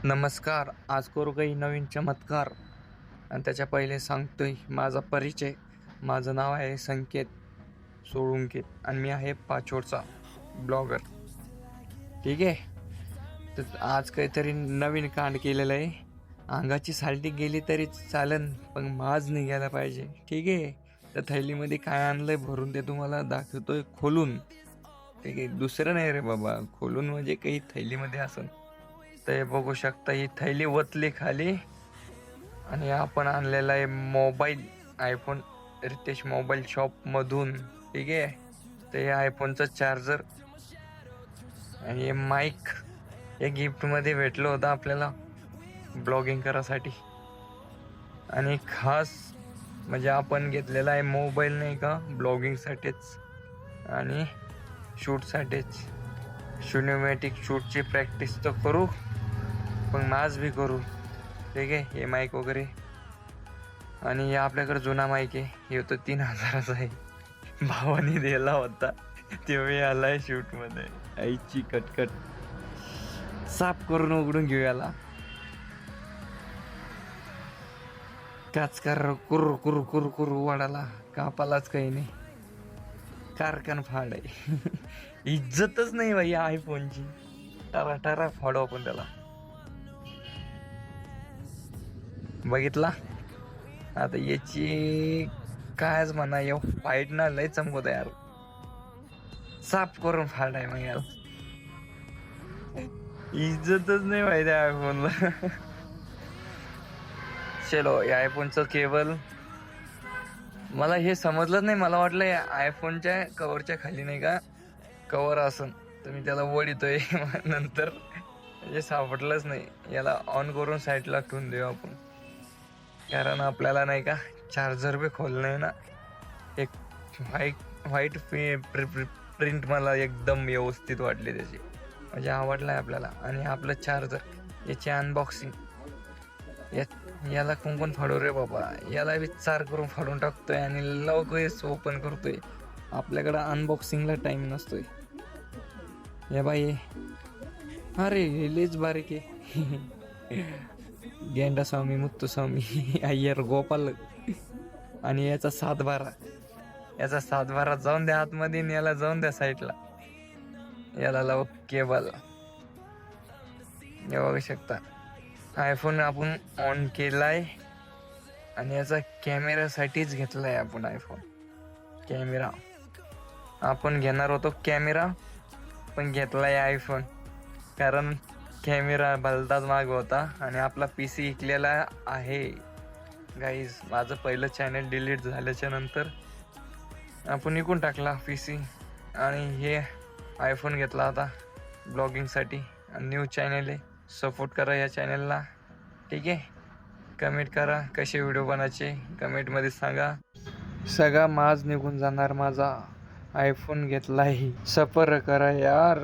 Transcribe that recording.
नमस्कार. आज करू काही नवीन चमत्कार आणि त्याच्या पहिले सांगतोय माझा परिचय. माझं नाव आहे संकेत सोळुंके आणि मी आहे पाचोडचा ब्लॉगर. ठीक आहे. तर आज काहीतरी नवीन कांड केलेलं आहे. अंगाची सालटी गेली तरी चालन, पण माज नाही गेला पाहिजे. ठीक आहे. तर थैलीमध्ये काय आणलंय भरून ते तुम्हाला दाखवतोय खोलून. ठीक आहे. दुसरं नाही रे बाबा, खोलून म्हणजे काही थैलीमध्ये असन. ते बघू शकता, ही थैली वतली खाली आणि आपण आणलेला आहे मोबाईल आयफोन रितेश मोबाईल शॉपमधून. ठीक आहे. ते आयफोनचं चार्जर आणि माईक हे गिफ्टमध्ये भेटलं होतं आपल्याला ब्लॉगिंग करायसाठी. आणि खास म्हणजे आपण घेतलेला आहे मोबाईल नाही का ब्लॉगिंगसाठीच आणि शूटसाठीच. सिनेमॅटिक शूटची प्रॅक्टिस तर करू, पण माज भी करू. ठीक आहे. हे माईक वगैरे आणि हे आपल्याकडे जुना माईक आहे. हे होतं 3000चा आहे, भावाने दिला होता. तेव्हा आलाय शूटमध्ये. आईची कटकट. साफ करून उघडून घेऊ याला. काच कर कुर कुर कुर कुर वाडाला कापालाच काही नाही. कारखान फाड आहे. इज्जतच नाही बाई आयफोनची. टारा टारा फाडू आपण त्याला. बघितला. आता याची कायच म्हणा, या फाईट ना लय चमकत यार. साफ करून फाडाय मग याला. इज्जतच नाही माहिती आयफोनला. चलो, या आयफोनचं केबल मला हे समजलंच नाही. मला वाटलं या आयफोनच्या कवरच्या खाली नाही का कवर असन, तर मी त्याला वडितोय. नंतर म्हणजे सापडलंच नाही. याला ऑन करून साईडला ठेवून देऊ आपण, कारण आपल्याला नाही का चार्जर बी खोलणं आहे ना. एक व्हाईट प्रिंट मला एकदम व्यवस्थित वाटली त्याची, म्हणजे आवडलाय आपल्याला. आणि आपलं चार्जर, याची अनबॉक्सिंग. याला कोण फाडू रे बाबा. याला विचार करून फाडून टाकतोय आणि लवकरच ओपन करतोय. आपल्याकडं अनबॉक्सिंगला टाइम नसतोय. हे बाई, अरे लेच बारीक आहे. गेंडा स्वामी, मुत्तुस्वामी, अय्यर गोपाल. आणि याचा 712. याचा 712 जाऊन द्या आतमध्ये, याला जाऊन द्या साईडला. याला लाव केबल. हे बघू शकता, आयफोन आपण ऑन केलाय आणि याचा कॅमेरासाठीच घेतलाय आपण आयफोन. कॅमेरा आपण घेणार होतो, कॅमेरा पण घेतलाय आयफोन, कारण कॅमेरा भलताच माग होता आणि आपला PC विकलेला आहे. गाईज, माझं पहिलं चॅनल डिलीट झाल्याच्या नंतर आपण विकून टाकला PC आणि हे आयफोन घेतला होता ब्लॉगिंगसाठी. न्यू चॅनल आहे, सपोर्ट करा या चॅनलला. ठीक आहे. कमेंट करा कसे व्हिडिओ बनायचे, कमेंटमध्ये सांगा. सगळा माज निघून जाणार माझा. आयफोन घेतलाय, सफर करा यार.